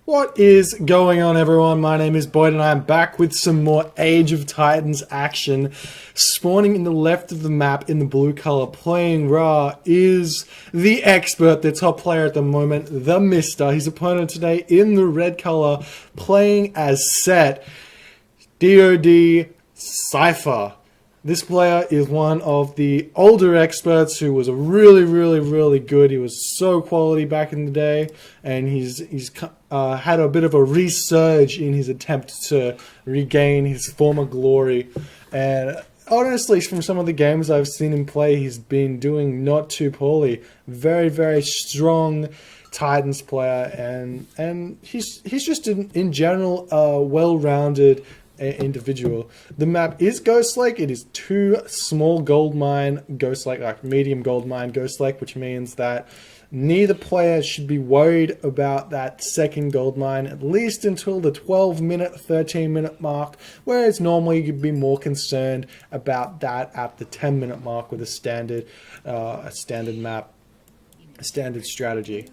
What is going on, everyone? My name is BoIt and I'm back with some more Age of Titans action. Spawning in the left of the map in the blue color, playing Ra, is the expert, the top player at the moment, TheMista. His opponent today in the red color, playing as Set, DoD Cyfer. This player is one of the older experts who was really good. He was so quality back in the day, and he's had a bit of a resurge in his attempt to regain his former glory. And honestly, from some of the games I've seen him play, he's been doing not too poorly. Very strong Titans player, and he's just in general a well-rounded individual. The map is Ghost Lake. It is 2 small gold mine Ghost Lake, like medium gold mine Ghost Lake, which means that neither player should be worried about that second gold mine, at least until the 12-minute, 13-minute mark, whereas normally you'd be more concerned about that at the 10-minute mark with a standard map, a standard strategy.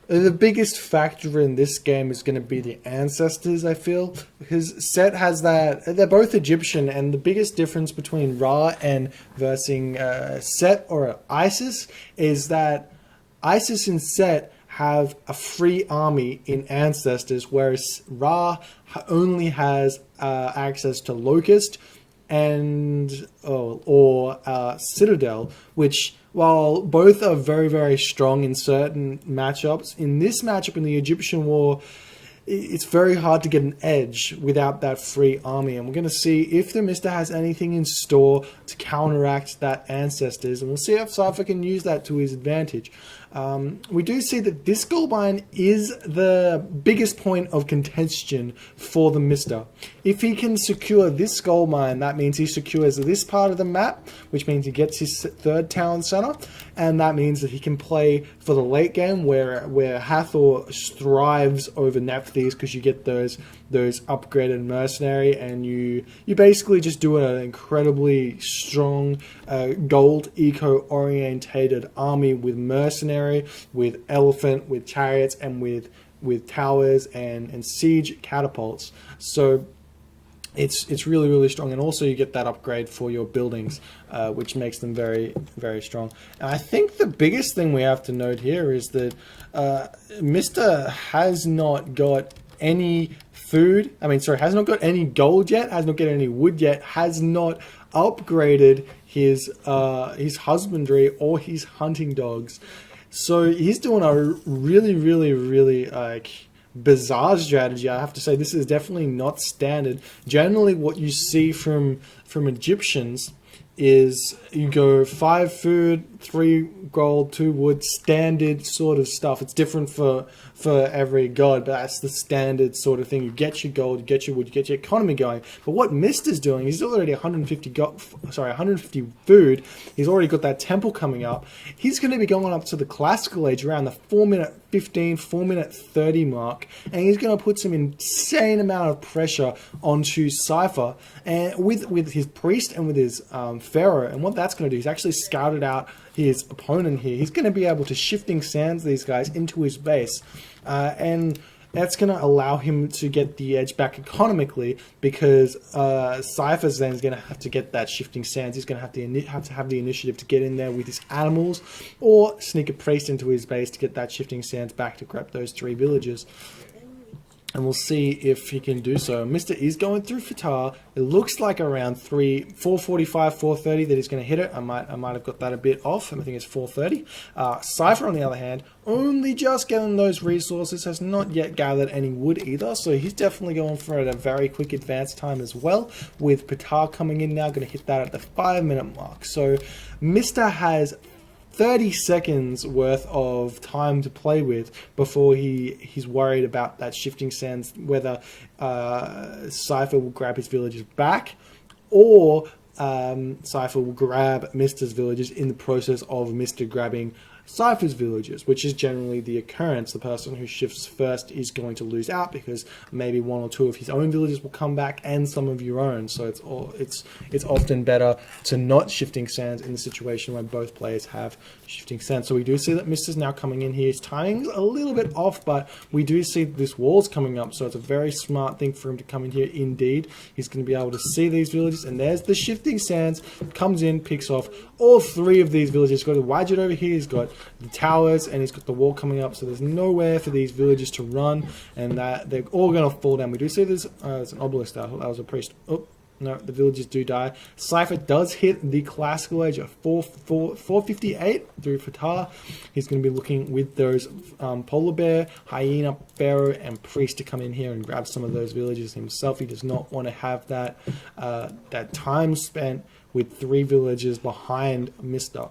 The biggest factor in this game is going to be the ancestors, I feel, because Set has that. They're both Egyptian, and the biggest difference between Ra and versing Set or Isis is that Isis and Set have a free army in ancestors, whereas Ra only has access to Locust and Citadel, which, while both are very strong in certain matchups, in this matchup in the Egyptian War, it's very hard to get an edge without that free army. And we're going to see if TheMista has anything in store to counteract that ancestors, and we'll see if Cyfer can use that to his advantage. We do see that this gold mine is the biggest point of contention for TheMista. If he can secure this gold mine, that means he secures this part of the map, which means he gets his third town center, and that means that he can play for the late game where Hathor thrives over Nephthys, because you get those upgraded mercenary, and you basically just do an incredibly strong gold eco-orientated army with mercenary, with elephant, with chariots, and with towers and siege catapults. So it's really strong, and also you get that upgrade for your buildings, which makes them very strong. And I think the biggest thing we have to note here is that Mr. has not got any food. Has not got any gold yet. Has not got any wood yet. Has not upgraded his husbandry or his hunting dogs. So he's doing a really bizarre strategy. I have to say, this is definitely not standard. Generally, what you see from Egyptians is you go 5 food, 3 gold, 2 wood, standard sort of stuff. It's different for every god, but that's the standard sort of thing. You get your gold, you get your wood, you get your economy going. But what Mister's doing, he's already 150 food. He's already got that temple coming up. He's going to be going up to the classical age around the 4-minute 15, 4-minute 30 mark, and he's going to put some insane amount of pressure onto Cyfer, and with his priest and with his pharaoh. And what that's going to do, he's actually scouted out his opponent here. He's going to be able to shifting sands these guys into his base, and that's going to allow him to get the edge back economically, because Cypher's then is going to have to get that shifting sands. He's going to have the initiative to get in there with his animals, or sneak a priest into his base to get that shifting sands back to grab those 3 villages. And we'll see if he can do so. Mr. is going through Fatar. It looks like around 4:45, 4:30 that he's going to hit it. I might have got that a bit off. I think it's 4:30. Cyfer, on the other hand, only just getting those resources, has not yet gathered any wood either. So he's definitely going for a very quick advance time as well. With Fatar coming in now, going to hit that at the 5-minute mark. So Mr. has 30 seconds worth of time to play with before he's worried about that shifting sands, whether Cyfer will grab his villages back, or Cyfer will grab Mister's villages in the process of Mister grabbing Cypher's villages, which is generally the occurrence. The person who shifts first is going to lose out because maybe one or two of his own villages will come back and some of your own. So it's often better to not shifting sands in the situation where both players have shifting sands. So we do see that Mister's now coming in here. His timing's a little bit off, but we do see this wall's coming up, so it's a very smart thing for him to come in here. Indeed, he's going to be able to see these villages, and there's the shifting sands, comes in, picks off all three of these villages. He's got the Wadjet over here, he's got the towers, and he's got the wall coming up, so there's nowhere for these villages to run, and that they're all going to fall down. We do see this, it's an obelisk there. That was a priest. Oh, no, the villagers do die. Cypher does hit the classical age of 458 through Fatah. He's going to be looking with those polar bear, hyena, pharaoh, and priest to come in here and grab some of those villages himself. He does not want to have that that time spent with three villagers behind Mister.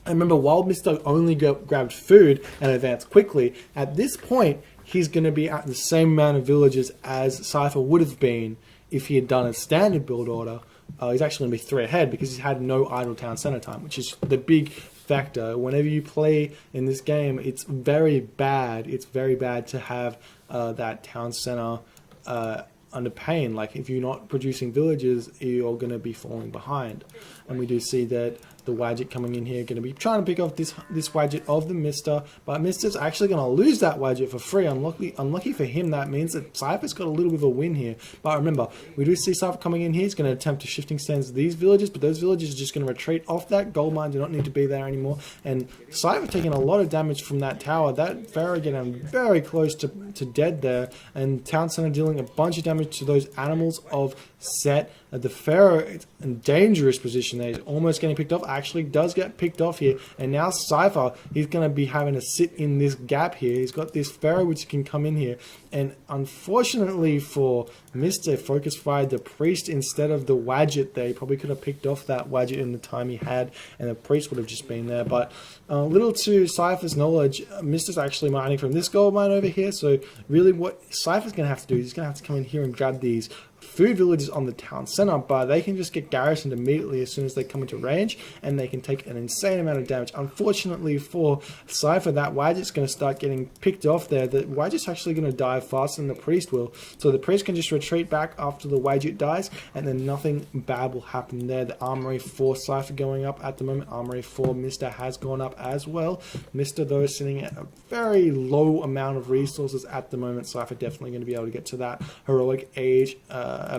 And remember, while Mister only grabbed food and advanced quickly, at this point, he's going to be at the same amount of villages as Cypher would have been if he had done a standard build order. He's actually going to be 3 ahead because he's had no idle town center time, which is the big factor. Whenever you play in this game, it's very bad. It's very bad to have that town center under pain. Like, if you're not producing villages, you're going to be falling behind. And we do see that the Wadjet coming in here, going to be trying to pick off this Wadjet of the Mister, but Mister's actually going to lose that Wadjet for free. Unlucky for him, that means that Cypher's got a little bit of a win here. But remember, we do see Cypher coming in here. He's going to attempt to shifting sands these villages, but those villages are just going to retreat off that gold mine, do not need to be there anymore. And Cypher taking a lot of damage from that tower. That Pharaoh getting very close to dead there, and Town Center dealing a bunch of damage to those animals of Set. The Pharaoh is in a dangerous position there. He's almost getting picked off. Actually does get picked off here. And now Cypher, he's going to be having to sit in this gap here. He's got this Pharaoh which can come in here. And unfortunately for Mister, focus fired the priest instead of the Wadjet there. He probably could have picked off that Wadjet in the time he had, and the priest would have just been there. But little to Cypher's knowledge, Mister's actually mining from this gold mine over here. So really what Cypher's going to have to do is he's going to have to come in here and grab these food villages on the town center, but they can just get garrisoned immediately as soon as they come into range, and they can take an insane amount of damage. Unfortunately for Cypher, that Wadjet's going to start getting picked off there. The Wadjet's actually going to die faster than the priest will, so the priest can just retreat back after the Wadjet dies, and then nothing bad will happen there. The armory for Cypher going up at the moment. Armory for Mister has gone up as well. Mister, though, is sitting at a very low amount of resources at the moment. Cypher definitely going to be able to get to that heroic age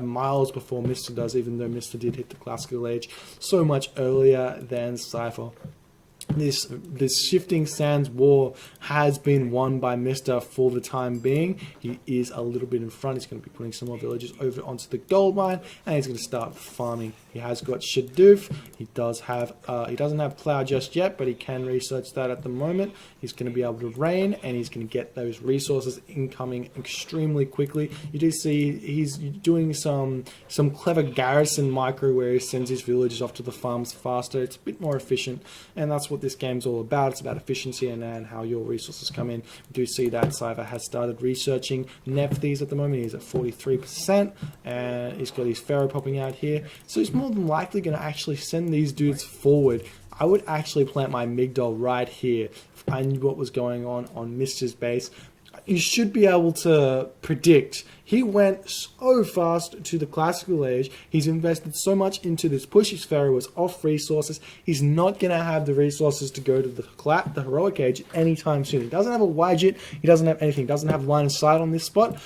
miles before Mister does, even though Mister did hit the classical age so much earlier than Cypher. This shifting sands war has been won by Mister for the time being. He is a little bit in front. He's going to be putting some more villages over onto the gold mine, and he's going to start farming. He has got Shadoof. He doesn't have plow just yet, but he can research that at the moment. He's going to be able to rain, and he's going to get those resources incoming extremely quickly. You do see he's doing some clever garrison micro where he sends his villages off to the farms faster. It's a bit more efficient, and that's what this game's all about. It's about efficiency and how your resources come in. We do see that Cypher has started researching Nephthys at the moment. He's at 43%, and he's got his Pharaoh popping out here. So he's more than likely going to actually send these dudes forward. I would actually plant my Migdol right here if I knew what was going on Mister's base. You should be able to predict. He went so fast to the classical age. He's invested so much into this push. His Pharaoh was off resources. He's not going to have the resources to go to the heroic age anytime soon. He doesn't have a Wadjet. He doesn't have anything. He doesn't have line of sight on this spot.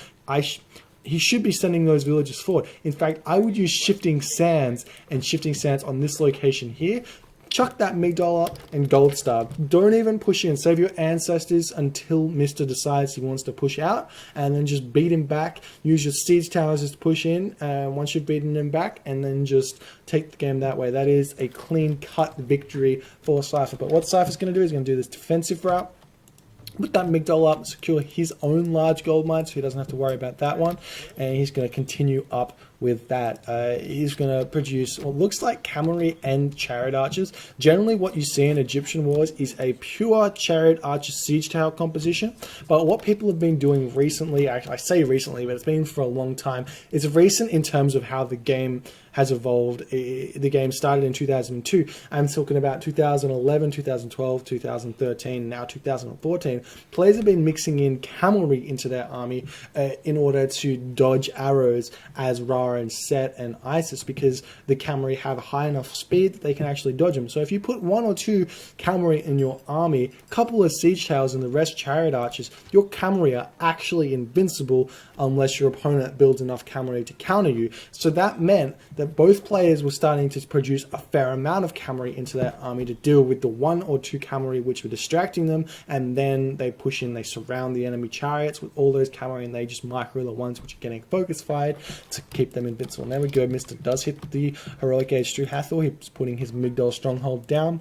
He should be sending those villages forward. In fact, I would use shifting sands on this location here. Chuck that Migdol up and gold star. Don't even push in. Save your ancestors until Mister decides he wants to push out, and then just beat him back. Use your siege towers to push in once you've beaten him back, and then just take the game that way. That is a clean-cut victory for Cypher. But what Cypher's going to do is going to do this defensive route. Put that Migdol up, secure his own large gold mine so he doesn't have to worry about that one. And he's going to continue up with that. He's going to produce what looks like cavalry and chariot archers. Generally, what you see in Egyptian wars is a pure chariot archer siege tower composition. But what people have been doing recently, actually I say recently, but it's been for a long time, it's recent in terms of how the game has evolved. The game started in 2002. I'm talking about 2011, 2012, 2013, now 2014. Players have been mixing in cavalry into their army in order to dodge arrows as Ra and Set and Isis, because the cavalry have high enough speed that they can actually dodge them. So if you put 1 or 2 cavalry in your army, couple of siege towers and the rest chariot archers, your cavalry are actually invincible unless your opponent builds enough cavalry to counter you. So that meant that both players were starting to produce a fair amount of cavalry into their army to deal with the 1 or 2 cavalry which were distracting them, and then they push in, they surround the enemy chariots with all those cavalry, and they just micro the ones which are getting focus fired to keep them invincible. And there we go, Mr. does hit the heroic age through Hathor. He's putting his Migdol stronghold down.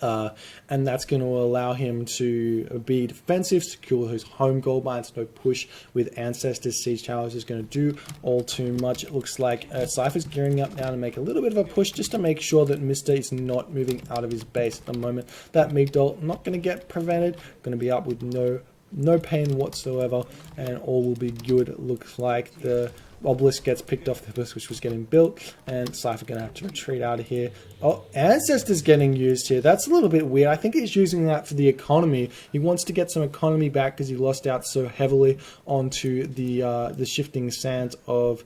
And that's going to allow him to be defensive, secure his home gold mines. No push with Ancestors Siege Towers is going to do all too much. It looks like Cypher's gearing up now to make a little bit of a push just to make sure that Mr. is not moving out of his base at the moment. That Migdol not going to get prevented, going to be up with no pain whatsoever, and all will be good. It looks like the obelisk gets picked off the obelisk which was getting built, and Cypher going to have to retreat out of here. Oh, Ancestor's getting used here. That's a little bit weird. I think he's using that for the economy. He wants to get some economy back because he lost out so heavily onto the shifting sands of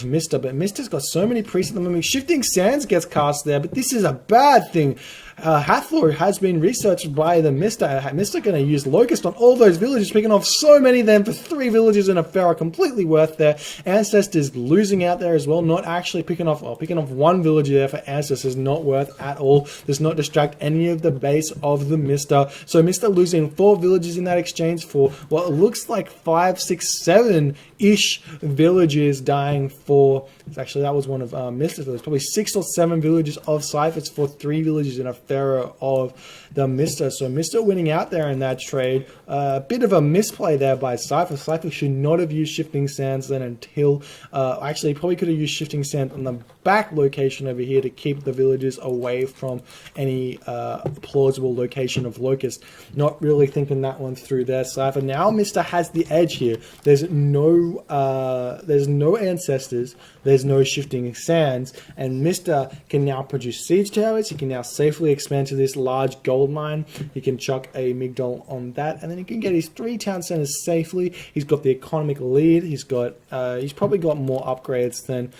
Mista, but Mista's got so many priests at the moment. Shifting Sands gets cast there, but this is a bad thing. Hathor has been researched by the Mista. Mista going to use Locust on all those villages, picking off so many of them for 3 villages in a Pharaoh, completely worth there. Ancestors losing out there as well, not actually picking off 1 village there for Ancestors, not worth at all. Does not distract any of the base of the Mista. So Mista losing 4 villages in that exchange for what looks like 5, 6, 7-ish villages dying for. Actually, that was one of Mista's villages. Probably 6 or 7 villages of Cyphers for 3 villages in a Pharaoh of the Mista. So Mista winning out there in that trade. A bit of a misplay there by Cypher. Cypher should not have used Shifting Sands then until... actually, probably could have used Shifting Sands on the back location over here to keep the villagers away from any plausible location of Locust. Not really thinking that one through there, Cypher. Now Mista has the edge here. There's no Ancestors. There's no Shifting Sands. And Mista can now produce siege towers. He can now safely expand to this large gold mine. He can chuck a Migdol on that, and then he can get his 3 town centers safely. He's got the economic lead. He's probably got more upgrades than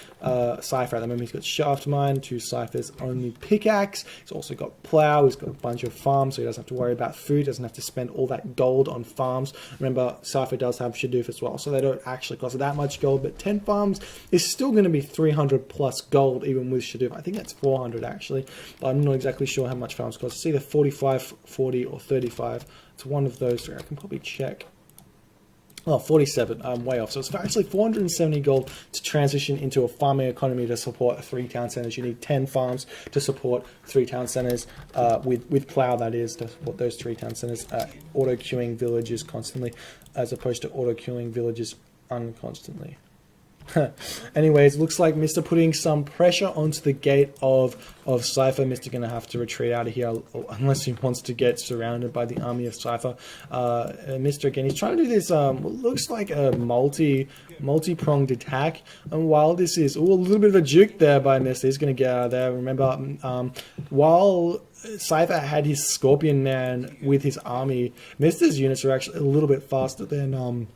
Cypher at the moment. He's got Shaft Mine, 2 Cypher's only pickaxe. He's also got Plow. He's got a bunch of farms, so he doesn't have to worry about food. Doesn't have to spend all that gold on farms. Remember, Cypher does have Shadoof as well, so they don't actually cost that much gold, but 10 farms is still going to be 300 plus gold even with Shadoof. I think that's 400 actually, but I'm not exactly sure how much farms cost. It's either 45, 40 or 35. It's one of those 3. I can probably check. Oh, 47. I'm way off. So it's actually 470 gold to transition into a farming economy to support 3 town centers. You need 10 farms to support 3 town centers with Plow, that is, to support those 3 town centers. Auto-queuing villages constantly as opposed to auto-queuing villages unconstantly. Anyways, looks like Mista putting some pressure onto the gate of Cypher. Mista going to have to retreat out of here unless he wants to get surrounded by the army of Cypher. Mista again, he's trying to do this what looks like a multi-pronged attack, and while this is a little bit of a juke there by Mista, he's going to get out of there. Remember, while Cypher had his Scorpion Man with his army, Mista's units are actually a little bit faster than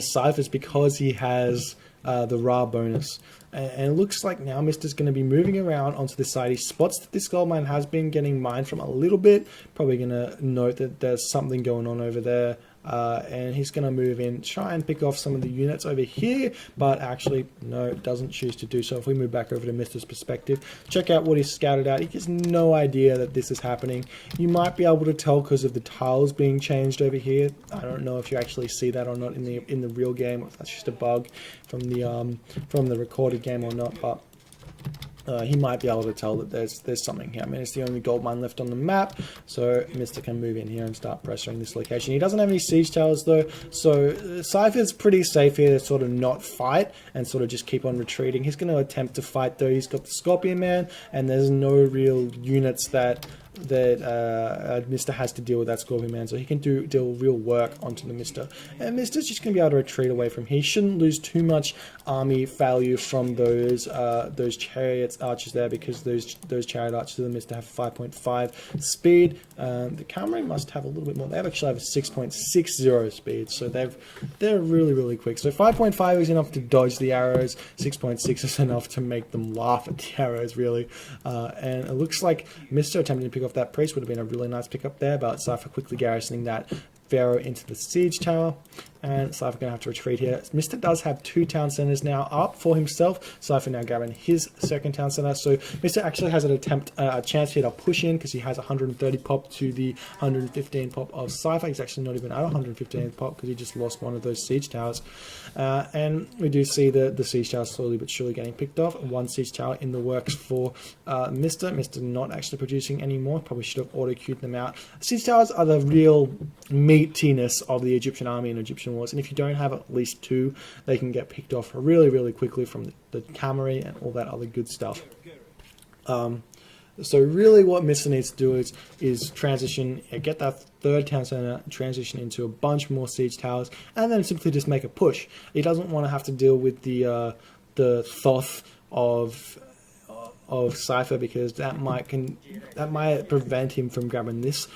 Cypher's because he has the Ra bonus. And it looks like now Mista's going to be moving around onto this side. He spots that this gold mine has been getting mined from a little bit. Probably going to note that there's something going on over there. And he's going to move in, try and pick off some of the units over here, but actually, no, doesn't choose to do so. If we move back over to Mista's perspective, check out what he's scouted out. He has no idea that this is happening. You might be able to tell because of the tiles being changed over here. I don't know if you actually see that or not in the real game, or if that's just a bug from the recorded game or not, but he might be able to tell that there's something here. I mean, it's the only gold mine left on the map, so Mr. can move in here and start pressuring this location. He doesn't have any siege towers though, so Cypher's pretty safe here to sort of not fight and sort of just keep on retreating. He's going to attempt to fight though. He's got the Scorpion Man, and there's no real units that Mr. has to deal with that Scorpion Man, so he can deal real work onto the Mr. And Mr's just going to be able to retreat away from here. He shouldn't lose too much army value from those chariots archers there, because those chariot archers of the Mr. have 5.5 speed. The Camry must have a little bit more. They actually have a 6.60 speed, so they're really quick. So 5.5 is enough to dodge the arrows. 6.6 is enough to make them laugh at the arrows, really. And it looks like Mr. attempting to pick off that priest would have been a really nice pickup there, but Cypher quickly garrisoning that Pharaoh into the siege tower, and Cypher going to have to retreat here. Mr. does have 2 town centers now up for himself. Cypher now grabbing his second town center, so Mr. actually has a chance here to push in, because he has 130 pop to the 115 pop of Cypher. He's actually not even at 115 pop, because he just lost one of those siege towers. And we do see the siege tower slowly but surely getting picked off. 1 siege tower in the works for Mr. Mr. not actually producing anymore. Probably should have auto-queued them out. Siege towers are the real meatiness of the Egyptian army in Egyptian wars, and if you don't have at least 2, they can get picked off really quickly from the Camry and all that other good stuff. So really what Mr. needs to do is transition, get that 3rd town center, transition into a bunch more siege towers, and then simply just make a push. He doesn't want to have to deal with the Thoth of Cypher, because that might prevent him from grabbing this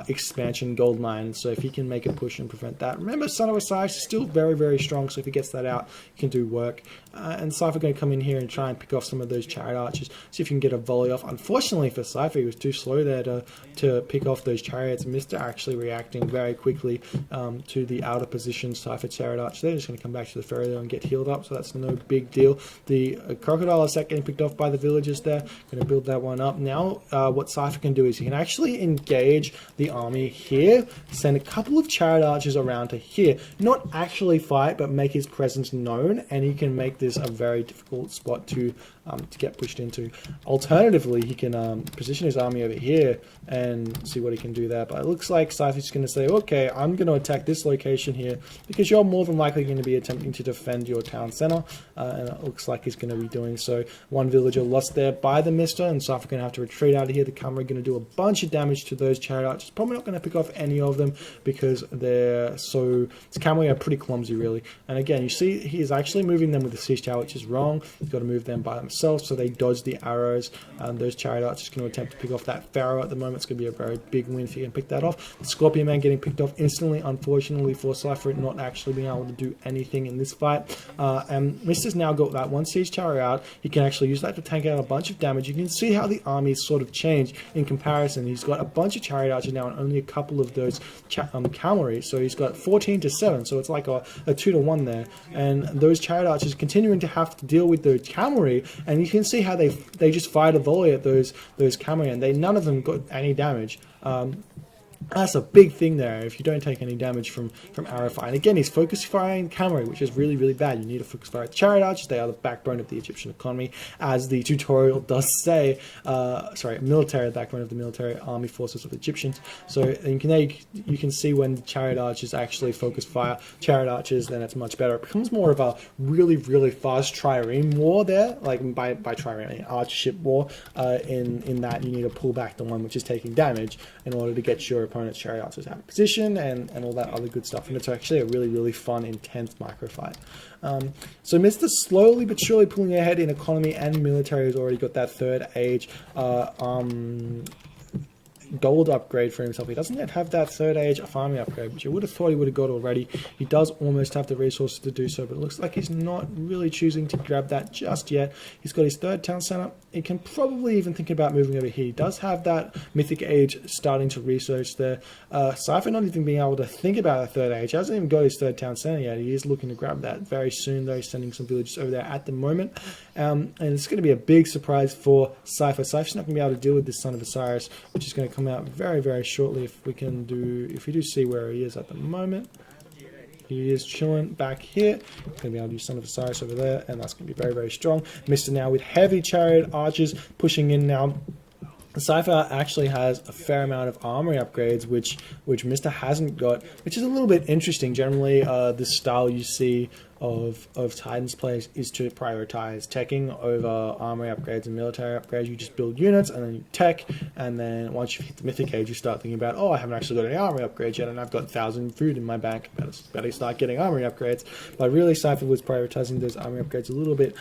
expansion gold mine. So if he can make a push and prevent that, remember Son of Osiris is still very strong, so if he gets that out, he can do work. And Cypher going to come in here and try and pick off some of those chariot archers, see if you can get a volley off. Unfortunately for Cypher, he was too slow there to pick off those chariots. Mr. actually reacting very quickly to the outer position Cypher chariot archers. They're just going to come back to the ferry there and get healed up, so that's no big deal. The crocodile is getting picked off by the villagers there. Going to build that one up. Now what Cypher can do is he can actually engage the army here, send a couple of chariot archers around to here, not actually fight but make his presence known, and he can make this a very difficult spot to get pushed into. Alternatively, he can position his army over here and see what he can do there, but it looks like Cypher's going to say, okay, I'm going to attack this location here, because you're more than likely going to be attempting to defend your town center, and it looks like he's going to be doing so. 1 villager lost there by the Mr, and Cypher going to have to retreat out of here. The Camry going to do a bunch of damage to those chariot archers. Probably not going to pick off any of them, because they're the Camry are pretty clumsy, really. And again, you see he is actually moving them with the siege tower, which is wrong. He's got to move them by themselves, so they dodge the arrows. Those chariot archers going to attempt to pick off that Pharaoh at the moment. It's going to be a very big win if he can pick that off. The Scorpion Man getting picked off instantly, unfortunately for Cypher, not actually being able to do anything in this fight. And Mister's now got that 1 siege tower out. He can actually use that to tank out a bunch of damage. You can see how the armies sort of change in comparison. He's got a bunch of chariot archers now and only a couple of those cavalry, so he's got 14-7, so it's like a 2-to-1 there. And those chariot archers continuing to have to deal with the cavalry, and you can see how they just fired a volley at those cavalry, and none of them got any damage. That's a big thing there, if you don't take any damage from arrow fire. And again, he's focus firing cavalry, which is really bad. You need to focus fire chariot archers. They are the backbone of the Egyptian economy, as the tutorial does say. Military backbone of the military army forces of the Egyptians. So you can see when the chariot archers actually focus fire chariot archers, then it's much better. It becomes more of a really fast trireme war there, like by trireme, I mean archership war, in that you need to pull back the one which is taking damage in order to get your opponent's chariot archers out of position and all that other good stuff. And it's actually a really fun, intense micro fight. So Mr. slowly but surely pulling ahead in economy and military. Has already got that 3rd age gold upgrade for himself. He doesn't yet have that 3rd age farming upgrade, which I would have thought he would have got already. He does almost have the resources to do so, but it looks like he's not really choosing to grab that just yet. He's got his 3rd town center. He can probably even think about moving over here. He does have that mythic age starting to research there. Cypher not even being able to think about a 3rd age. He hasn't even got his 3rd town center yet. He is looking to grab that very soon, though. He's sending some villages over there at the moment. And it's going to be a big surprise for Cypher. Cypher's not going to be able to deal with this Son of Osiris, which is going to come out very shortly if we do see where he is at the moment. he is chilling back here. He's going to be able to use Son of Osiris over there, and that's going to be very, very strong. Mysta now with heavy chariot archers pushing in now. Cyfer actually has a fair amount of armory upgrades, which Mysta hasn't got, which is a little bit interesting. Generally, this style you see of Titans plays is to prioritize teching over armory upgrades and military upgrades. You just build units and then you tech, and then once you hit the Mythic age, you start thinking about, oh, I haven't actually got any armory upgrades yet, and I've got 1,000 food in my bank. Better start getting armory upgrades. But really, Cyfer was prioritizing those armory upgrades a little bit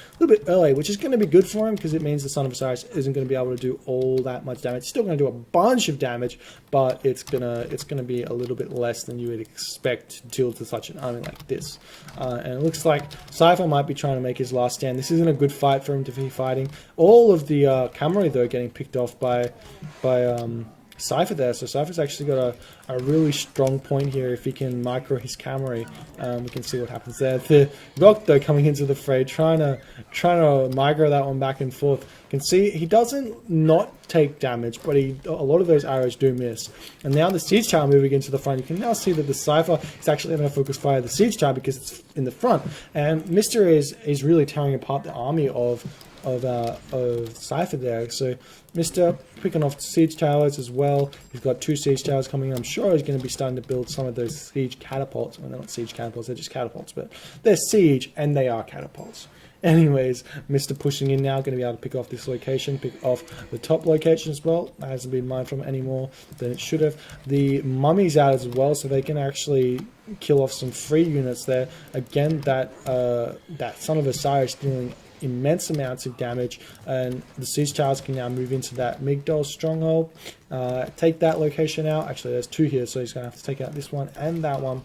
early, which is going to be good for him because it means the Son of Osiris isn't going to be able to do all that much damage. It's still going to do a bunch of damage, but it's gonna be a little bit less than you would expect to deal to such an army like this. And it looks like Cyfer might be trying to make his last stand. This isn't a good fight for him to be fighting. All of the cavalry though getting picked off by Cyfer there, so Cypher's actually got a really strong point here. If he can micro his cavalry, we can see what happens there. The Rock though coming into the fray, trying to micro that one back and forth. You can see he doesn't not take damage, but a lot of those arrows do miss. And now the Siege Tower moving into the front, you can now see that the Cypher is actually going to focus fire the Siege Tower because it's in the front. And Mysta is really tearing apart the army of Cyfer there. So Mysta picking off siege towers as well. He's got 2 siege towers coming in. I'm sure he's going to be starting to build some of those siege catapults. Well, they're not siege catapults, they're just catapults, but they're siege and they are catapults. Anyways, Mysta pushing in now, going to be able to pick off this location, pick off the top location as well. That hasn't been mined from any more than it should have. The mummy's out as well, so they can actually kill off some free units there. Again, that Son of Osiris dealing immense amounts of damage, and the siege towers can now move into that Migdol stronghold, take that location out. Actually there's 2 here, so he's going to have to take out this one and that one.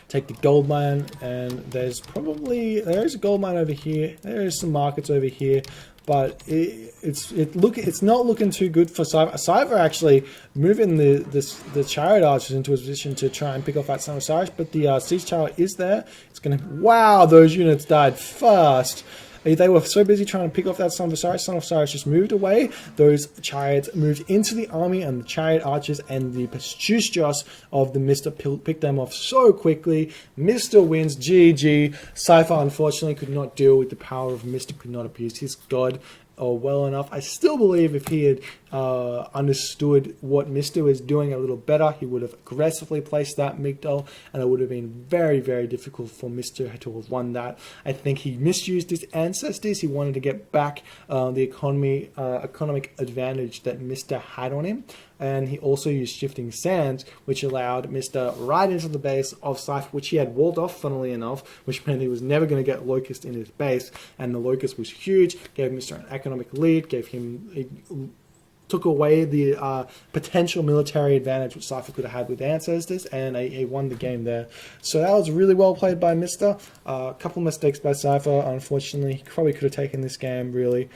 Take the gold mine, and there is a gold mine over here. There is some markets over here, but it's not looking too good for Cyfer. Cyfer actually moving the chariot archers into a position to try and pick off that Son of Osiris, but the siege tower is there. It's gonna, wow, those units died fast. They were so busy trying to pick off that Son of Osiris. Son of Osiris just moved away. Those chariots moved into the army, and the chariot archers and the Pastustos of the Mysta picked them off so quickly. Mysta wins. GG. Cyfer unfortunately could not deal with the power of Mysta, could not abuse his god well enough. I still believe if he had understood what Mysta was doing a little better, he would have aggressively placed that Migdol, and it would have been very, very difficult for Mysta to have won that. I think he misused his ancestors. He wanted to get back the economic advantage that Mysta had on him, and he also used Shifting Sands, which allowed Mysta right into the base of Cyfer, which he had walled off, funnily enough, which meant he was never going to get Locust in his base, and the Locust was huge, gave Mysta an economic lead, took away the potential military advantage which Cyfer could have had with Ancestors, and he won the game there. So that was really well played by Mysta. A couple of mistakes by Cyfer, unfortunately. He probably could have taken this game, really.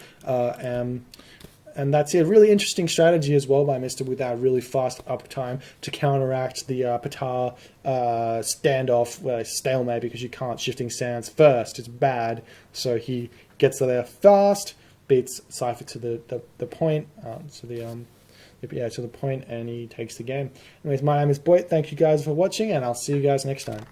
And that's a really interesting strategy as well by Mysta with that really fast uptime to counteract the Patar standoff, stalemate, because you can't Shifting Sands first. It's bad. So he gets there fast, beats Cyfer to the point, to the point, and he takes the game. Anyways, my name is BoIt. Thank you guys for watching, and I'll see you guys next time.